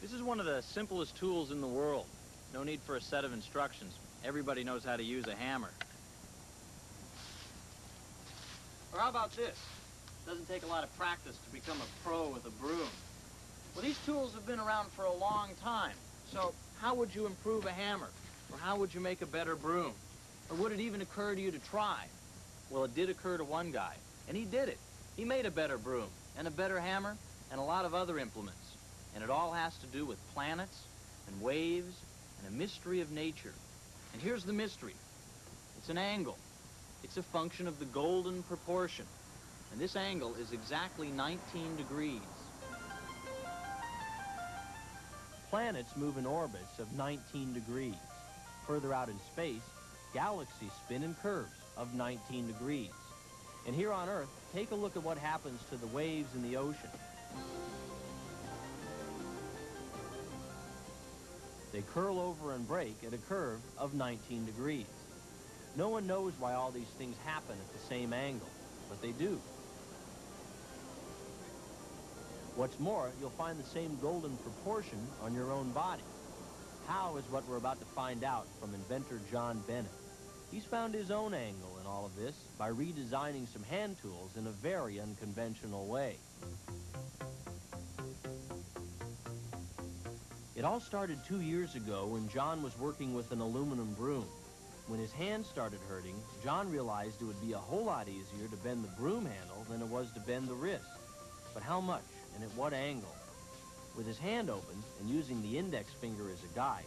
This is one of the simplest tools in the world. No need for a set of instructions. Everybody knows how to use a hammer. Or how about this? Doesn't take a lot of practice to become a pro with a broom. Well, these tools have been around for a long time. So how would you improve a hammer? Or how would you make a better broom? Or would it even occur to you to try? Well, it did occur to one guy, and he did it. He made a better broom, and a better hammer, and a lot of other implements. And it all has to do with planets, and waves, and a mystery of nature. And here's the mystery. It's an angle. It's a function of the golden proportion. And this angle is exactly 19 degrees. Planets move in orbits of 19 degrees. Further out in space, galaxies spin in curves of 19 degrees. And here on Earth, take a look at what happens to the waves in the ocean. They curl over and break at a curve of 19 degrees. No one knows why all these things happen at the same angle, but they do. What's more, you'll find the same golden proportion on your own body. How is what we're about to find out from inventor John Bennett. He's found his own angle in all of this by redesigning some hand tools in a very unconventional way. It all started 2 years ago when John was working with an aluminum broom. When his hand started hurting, John realized it would be a whole lot easier to bend the broom handle than it was to bend the wrist. But how much and at what angle? With his hand open and using the index finger as a guide,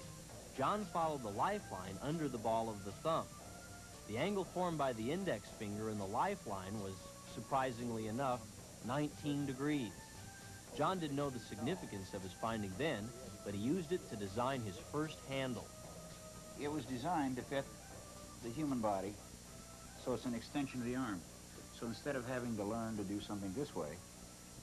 John followed the lifeline under the ball of the thumb. The angle formed by the index finger and the lifeline was, surprisingly enough, 19 degrees. John didn't know the significance of his finding then, but he used it to design his first handle. It was designed to fit the human body, so it's an extension of the arm. So instead of having to learn to do something this way,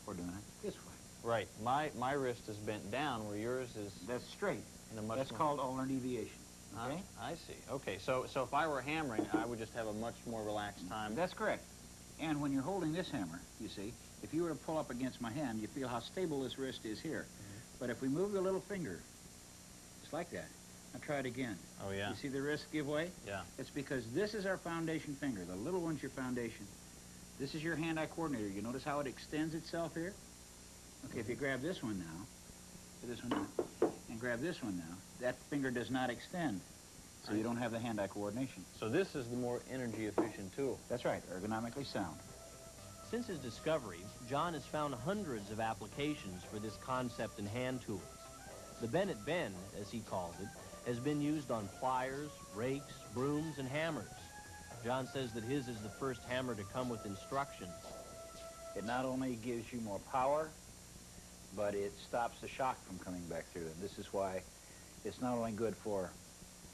we're doing it this way. Right. My wrist is bent down where yours is... That's straight. In a much That's called ulnar deviation. Okay? I see. Okay, so if I were hammering, I would just have a much more relaxed time. That's correct. And when you're holding this hammer, you see, if you were to pull up against my hand, you feel how stable this wrist is here. But if we move the little finger, just like that, now try it again. Oh, yeah. You see the wrist give way? Yeah. It's because this is our foundation finger. The little one's your foundation. This is your hand-eye coordinator. You notice how it extends itself here? Okay, if you grab this one now, and grab this one now, that finger does not extend, so you don't have the hand-eye coordination. So this is the more energy-efficient tool. That's right, ergonomically sound. Since his discovery, John has found hundreds of applications for this concept in hand tools. The Bennett bend, as he calls it, has been used on pliers, rakes, brooms, and hammers. John says that his is the first hammer to come with instructions. It not only gives you more power, but it stops the shock from coming back through. And this is why it's not only good for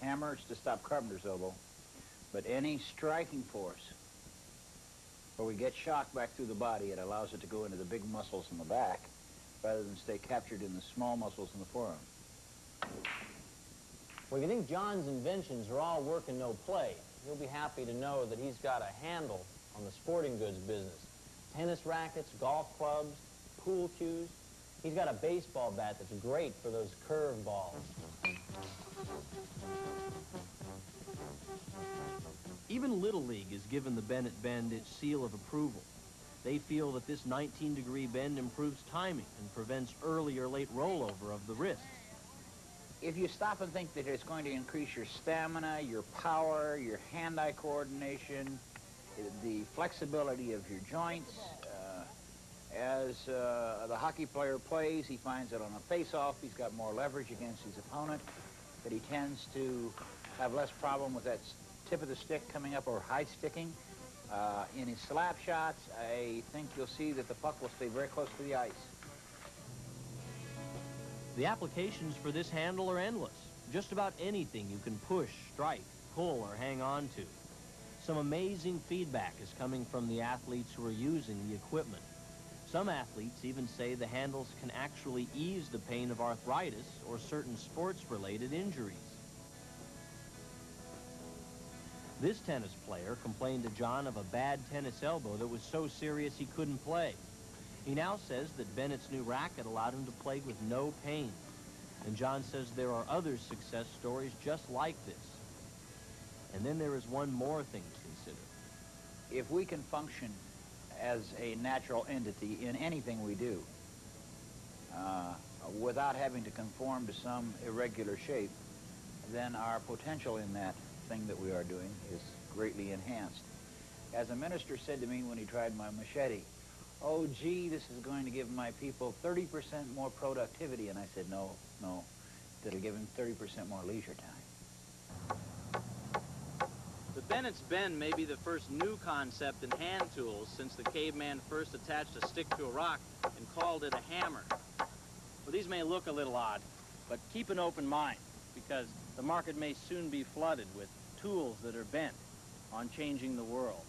hammers to stop carpenter's elbow, but any striking force where we get shock back through the body, it allows it to go into the big muscles in the back rather than stay captured in the small muscles in the forearm. Well, if you think John's inventions are all work and no play, you'll be happy to know that he's got a handle on the sporting goods business. Tennis rackets, golf clubs, pool cues. He's got a baseball bat that's great for those curve balls. Even Little League has given the Bennett bend its seal of approval. They feel that this 19-degree bend improves timing and prevents early or late rollover of the wrist. If you stop and think that it's going to increase your stamina, your power, your hand-eye coordination, the flexibility of your joints, as the hockey player plays, he finds that on a face-off, he's got more leverage against his opponent, that he tends to have less problem with that tip of the stick coming up or high sticking. In his slap shots, I think you'll see that the puck will stay very close to the ice. The applications for this handle are endless. Just about anything you can push, strike, pull, or hang on to. Some amazing feedback is coming from the athletes who are using the equipment. Some athletes even say the handles can actually ease the pain of arthritis or certain sports-related injuries. This tennis player complained to John of a bad tennis elbow that was so serious he couldn't play. He now says that Bennett's new racket allowed him to play with no pain. And John says there are other success stories just like this. And then there is one more thing to consider. If we can function as a natural entity in anything we do, without having to conform to some irregular shape, then our potential in that thing that we are doing is greatly enhanced. As a minister said to me when he tried my machete, "Oh, gee, this is going to give my people 30% more productivity." And I said, no, it'll give him 30% more leisure time. The Bennett's Bend may be the first new concept in hand tools since the caveman first attached a stick to a rock and called it a hammer. Well, these may look a little odd, but keep an open mind, because the market may soon be flooded with tools that are bent on changing the world.